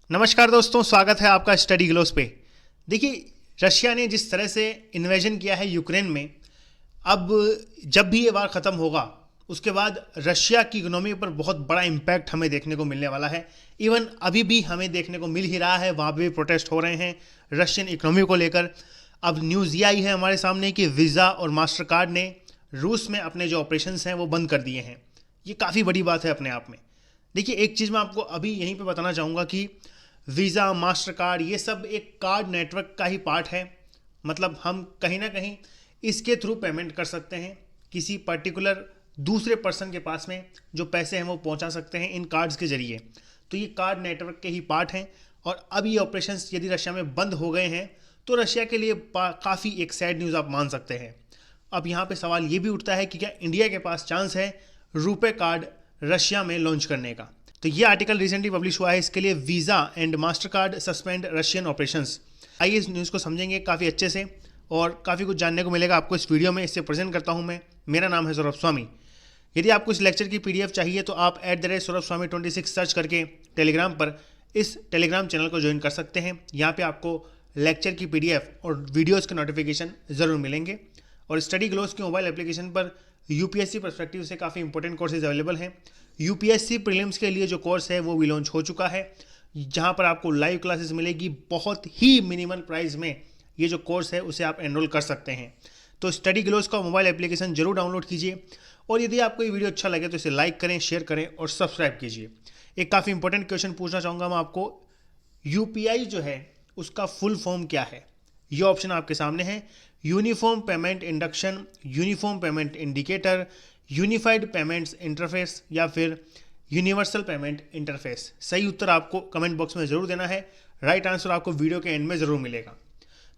नमस्कार दोस्तों, स्वागत है आपका स्टडी ग्लोस पे। देखिए, रशिया ने जिस तरह से इन्वेजन किया है यूक्रेन में, अब जब भी ये वार ख़त्म होगा उसके बाद रशिया की इकोनॉमी पर बहुत बड़ा इम्पैक्ट हमें देखने को मिलने वाला है। इवन अभी भी हमें देखने को मिल ही रहा है, वहाँ भी प्रोटेस्ट हो रहे हैं रशियन इकोनॉमी को लेकर। अब न्यूज़ ये आई है हमारे सामने कि वीज़ा और मास्टर कार्ड ने रूस में अपने जो ऑपरेशंस हैं वो बंद कर दिए हैं। ये काफ़ी बड़ी बात है अपने आप में। देखिए, एक चीज़ मैं आपको अभी यहीं पे बताना चाहूँगा कि वीज़ा, मास्टर कार्ड, ये सब एक कार्ड नेटवर्क का ही पार्ट है। मतलब हम कहीं ना कहीं इसके थ्रू पेमेंट कर सकते हैं, किसी पर्टिकुलर दूसरे पर्सन के पास में जो पैसे हैं वो पहुंचा सकते हैं इन कार्ड्स के जरिए। तो ये कार्ड नेटवर्क के ही पार्ट हैं। और अब ये ऑपरेशंस यदि रशिया में बंद हो गए हैं तो रशिया के लिए काफ़ी एक सैड न्यूज़ आप मान सकते हैं। अब यहाँ पे सवाल ये भी उठता है कि क्या इंडिया के पास चांस है रुपे कार्ड रशिया में लॉन्च करने का। तो ये आर्टिकल रिसेंटली पब्लिश हुआ है, इसके लिए visa and master card suspend Russian operations. आइए इस न्यूज़ को समझेंगे काफ़ी अच्छे से और काफ़ी कुछ जानने को मिलेगा आपको इस वीडियो में। इससे प्रेजेंट करता हूँ मैं, मेरा नाम है सौरभ स्वामी। यदि आपको इस लेक्चर की पीडीएफ चाहिए तो आप @SauRabhSwamy26 सर्च करके टेलीग्राम पर इस टेलीग्राम चैनल को ज्वाइन कर सकते हैं। यहाँ पे आपको लेक्चर की पीडीएफ और वीडियोस के नोटिफिकेशन ज़रूर मिलेंगे। और स्टडी ग्लोस की मोबाइल एप्लीकेशन पर यूपीएससी पर्सपेक्टिव से काफ़ी इंपॉर्टेंट कोर्सेज अवेलेबल हैं। यूपीएससी प्रीलिम्स के लिए जो कोर्स है वो भी लॉन्च हो चुका है, जहाँ पर आपको लाइव क्लासेस मिलेगी बहुत ही मिनिमल प्राइस में। ये जो कोर्स है उसे आप एनरोल कर सकते हैं। तो स्टडी ग्लोस का मोबाइल एप्लीकेशन जरूर डाउनलोड कीजिए और यदि आपको ये वीडियो अच्छा लगे तो इसे लाइक करें, शेयर करें और सब्सक्राइब कीजिए। एक काफ़ी इंपॉर्टेंट क्वेश्चन पूछना चाहूँगा मैं आपको, यूपीआई जो है उसका फुल फॉर्म क्या है। ये ऑप्शन आपके सामने है, uniform payment induction, uniform payment indicator, unified payments interface या फिर यूनिवर्सल पेमेंट इंटरफेस। सही उत्तर आपको कमेंट बॉक्स में ज़रूर देना है। राइट आंसर आपको वीडियो के एंड में ज़रूर मिलेगा।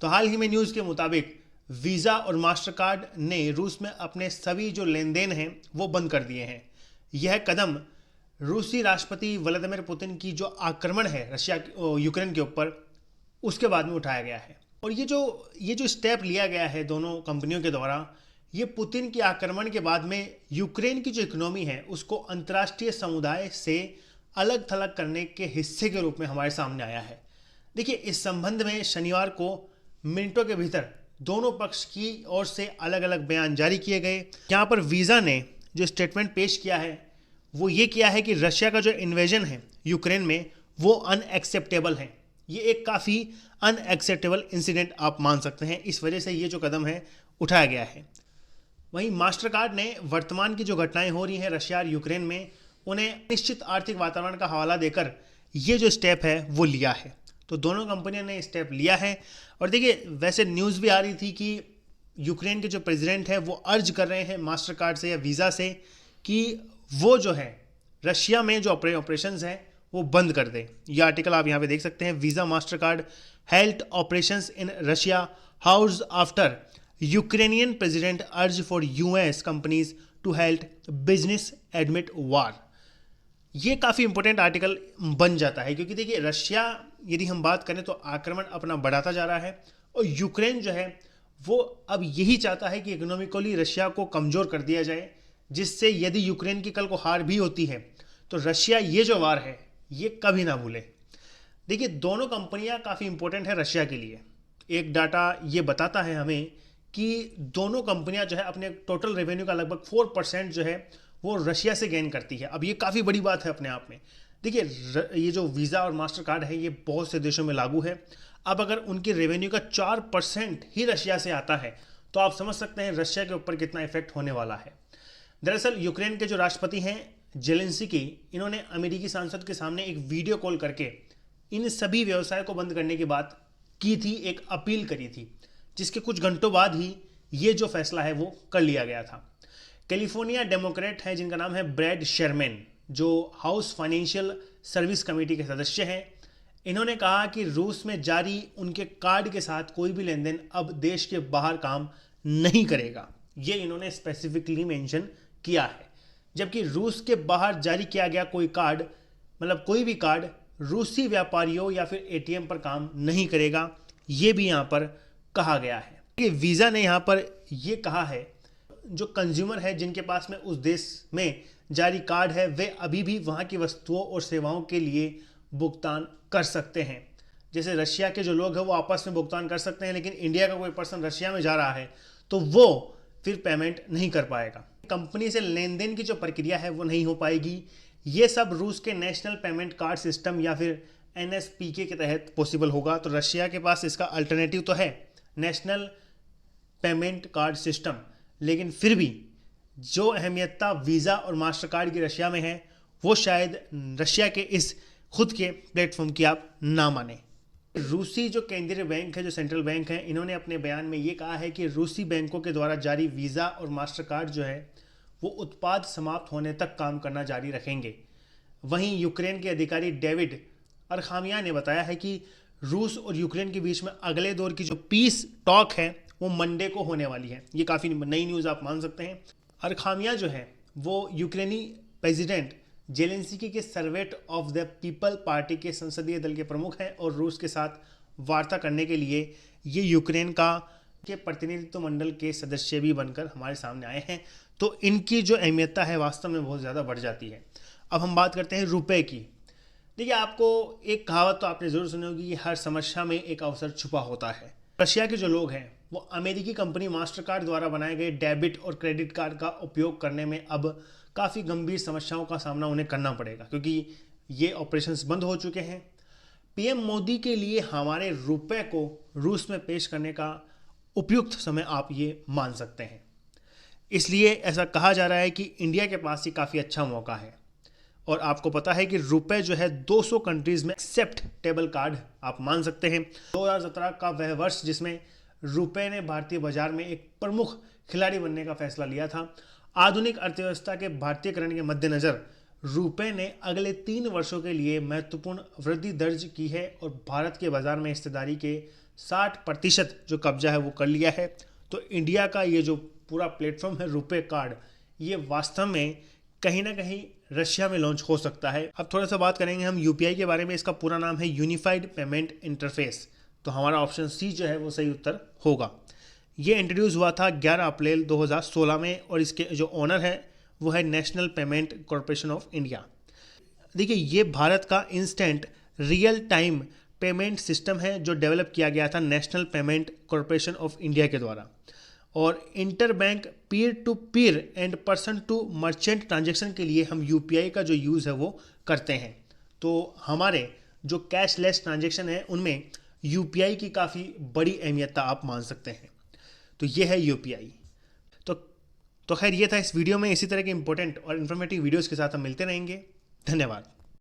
तो हाल ही में न्यूज़ के मुताबिक वीज़ा और मास्टर कार्ड ने रूस में अपने सभी जो लेन देन हैं वो बंद कर दिए हैं। यह कदम रूसी राष्ट्रपति व्लादिमीर पुतिन की जो आक्रमण है रशिया यूक्रेन के ऊपर, उसके बाद में उठाया गया है। और ये जो स्टेप लिया गया है दोनों कंपनियों के द्वारा, ये पुतिन के आक्रमण के बाद में यूक्रेन की जो इकोनॉमी है उसको अंतर्राष्ट्रीय समुदाय से अलग थलग करने के हिस्से के रूप में हमारे सामने आया है। देखिए, इस संबंध में शनिवार को मिनटों के भीतर दोनों पक्ष की ओर से अलग अलग बयान जारी किए गए। यहाँ पर वीज़ा ने जो स्टेटमेंट पेश किया है वो ये किया है कि रशिया का जो इन्वेजन है यूक्रेन में वो अनएक्सेप्टेबल है। ये एक काफ़ी अनएक्सेप्टेबल इंसिडेंट आप मान सकते हैं, इस वजह से ये जो कदम है उठाया गया है। वहीं मास्टर कार्ड ने वर्तमान की जो घटनाएं हो रही हैं रशिया और यूक्रेन में, उन्हें निश्चित आर्थिक वातावरण का हवाला देकर ये जो स्टेप है वो लिया है। तो दोनों कंपनियों ने स्टेप लिया है। और देखिए, वैसे न्यूज़ भी आ रही थी कि यूक्रेन के जो प्रेसिडेंट है वो अर्ज कर रहे हैं मास्टर कार्ड से या वीज़ा से कि वो जो है रशिया में जो ऑपरेशंस हैं वो बंद कर दे। ये आर्टिकल आप यहाँ पे देख सकते हैं। Visa Mastercard held operations in Russia house after Ukrainian president urge for US companies to held business admit war. ये काफ़ी इंपॉर्टेंट आर्टिकल बन जाता है क्योंकि देखिए, रशिया यदि हम बात करें तो आक्रमण अपना बढ़ाता जा रहा है और यूक्रेन जो है वो अब यही चाहता है कि इकोनॉमिकली रशिया को कमज़ोर कर दिया जाए, जिससे यदि यूक्रेन की कल को हार भी होती है तो रशिया ये जो वार है ये कभी ना भूले। देखिए, दोनों कंपनियां काफ़ी इंपॉर्टेंट है रशिया के लिए। एक डाटा ये बताता है हमें कि दोनों कंपनियां जो है अपने टोटल रेवेन्यू का लगभग 4% जो है वो रशिया से गेन करती है। अब ये काफ़ी बड़ी बात है अपने आप में। देखिए, ये जो वीज़ा और मास्टर कार्ड है ये बहुत से देशों में लागू है। अब अगर उनके रेवेन्यू का 4% ही रशिया से आता है तो आप समझ सकते हैं रशिया के ऊपर कितना इफेक्ट होने वाला है। दरअसल यूक्रेन के जो राष्ट्रपति हैं जेलेंस्की, इन्होंने अमेरिकी सांसद के सामने एक वीडियो कॉल करके इन सभी व्यवसाय को बंद करने की बात की थी, एक अपील करी थी, जिसके कुछ घंटों बाद ही ये जो फैसला है वो कर लिया गया था। कैलिफोर्निया डेमोक्रेट हैं जिनका नाम है ब्रैड शेरमैन, जो हाउस फाइनेंशियल सर्विस कमेटी के सदस्य हैं। इन्होंने कहा कि रूस में जारी उनके कार्ड के साथ कोई भी लेन देन अब देश के बाहर काम नहीं करेगा। ये इन्होंने स्पेसिफिकली मेंशन किया है। जबकि रूस के बाहर जारी किया गया कोई कार्ड, मतलब कोई भी कार्ड रूसी व्यापारियों या फिर एटीएम पर काम नहीं करेगा, ये भी यहाँ पर कहा गया है। कि वीज़ा ने यहाँ पर ये कहा है जो कंज्यूमर है जिनके पास में उस देश में जारी कार्ड है वे अभी भी वहाँ की वस्तुओं और सेवाओं के लिए भुगतान कर सकते हैं। जैसे रशिया के जो लोग हैं वो आपस में भुगतान कर सकते हैं, लेकिन इंडिया का कोई पर्सन रशिया में जा रहा है तो वो फिर पेमेंट नहीं कर पाएगा। कंपनी से लेन देन की जो प्रक्रिया है वो नहीं हो पाएगी। ये सब रूस के नेशनल पेमेंट कार्ड सिस्टम या फिर NSPK के तहत पॉसिबल होगा। तो रशिया के पास इसका अल्टरनेटिव तो है नेशनल पेमेंट कार्ड सिस्टम, लेकिन फिर भी जो अहमियतता वीज़ा और मास्टर कार्ड की रशिया में है वो शायद रशिया के इस खुद के प्लेटफॉर्म की आप ना माने। रूसी जो केंद्रीय बैंक है, जो सेंट्रल बैंक है, इन्होंने अपने बयान में ये कहा है कि रूसी बैंकों के द्वारा जारी वीज़ा और मास्टर कार्ड जो है वो उत्पाद समाप्त होने तक काम करना जारी रखेंगे। वहीं यूक्रेन के अधिकारी डेविड अरखामिया ने बताया है कि रूस और यूक्रेन के बीच में अगले दौर की जो पीस टॉक है वो मंडे को होने वाली है। ये काफ़ी नई न्यूज़ आप मान सकते हैं। अरखामिया जो है वो यूक्रेनी प्रेसिडेंट जेलेंस्की के सर्वेट ऑफ द पीपल पार्टी के संसदीय दल के प्रमुख हैं और रूस के साथ वार्ता करने के लिए ये यूक्रेन के प्रतिनिधित्व मंडल के सदस्य भी बनकर हमारे सामने आए हैं। तो इनकी जो अहमियतता है वास्तव में बहुत ज़्यादा बढ़ जाती है। अब हम बात करते हैं रुपए की। देखिए, आपको एक कहावत तो आपने ज़रूर सुनी होगी कि हर समस्या में एक अवसर छुपा होता है। रशिया के जो लोग हैं वो अमेरिकी कंपनी मास्टर कार्ड द्वारा बनाए गए डेबिट और क्रेडिट कार्ड का उपयोग करने में अब काफ़ी गंभीर समस्याओं का सामना उन्हें करना पड़ेगा, क्योंकि ये ऑपरेशंस बंद हो चुके हैं। पीएम मोदी के लिए हमारे रुपए को रूस में पेश करने का उपयुक्त समय आप ये मान सकते हैं। इसलिए ऐसा कहा जा रहा है कि इंडिया के पास ये काफ़ी अच्छा मौका है। और आपको पता है कि रुपए जो है 200 कंट्रीज़ में एक्सेप्टेबल कार्ड आप मान सकते हैं। 2017 का वह वर्ष जिसमें रुपए ने भारतीय बाजार में एक प्रमुख खिलाड़ी बनने का फैसला लिया था। आधुनिक अर्थव्यवस्था के भारतीयकरण के मद्देनज़र रुपए ने अगले 3 वर्षों के लिए महत्वपूर्ण वृद्धि दर्ज की है और भारत के बाजार में हिस्सेदारी के 60% जो कब्जा है वो कर लिया है। तो इंडिया का ये जो पूरा प्लेटफॉर्म है रुपए कार्ड, ये वास्तव में कहीं ना कहीं रशिया में लॉन्च हो सकता है। अब थोड़ा सा बात करेंगे हम यूपीआई के बारे में। इसका पूरा नाम है यूनिफाइड पेमेंट इंटरफेस। तो हमारा ऑप्शन सी जो है वो सही उत्तर होगा। ये इंट्रोड्यूस हुआ था 11 अप्रैल 2016 में और इसके जो ओनर है वो है National Payment Corporation of India. देखिए, ये भारत का instant real time payment system है जो डेवलप किया गया था National Payment Corporation of India के द्वारा। और inter bank peer to peer and person to merchant transaction के लिए हम यूपीआई का जो यूज़ है वो करते हैं। तो हमारे जो कैशलेस ट्रांजेक्शन है उनमें यूपीआई की काफ़ी बड़ी अहमियत आप मान सकते हैं। तो ये है यूपीआई। तो खैर ये था इस वीडियो में। इसी तरह के इंपॉर्टेंट और इन्फॉर्मेटिव वीडियोज़ के साथ हम मिलते रहेंगे। धन्यवाद।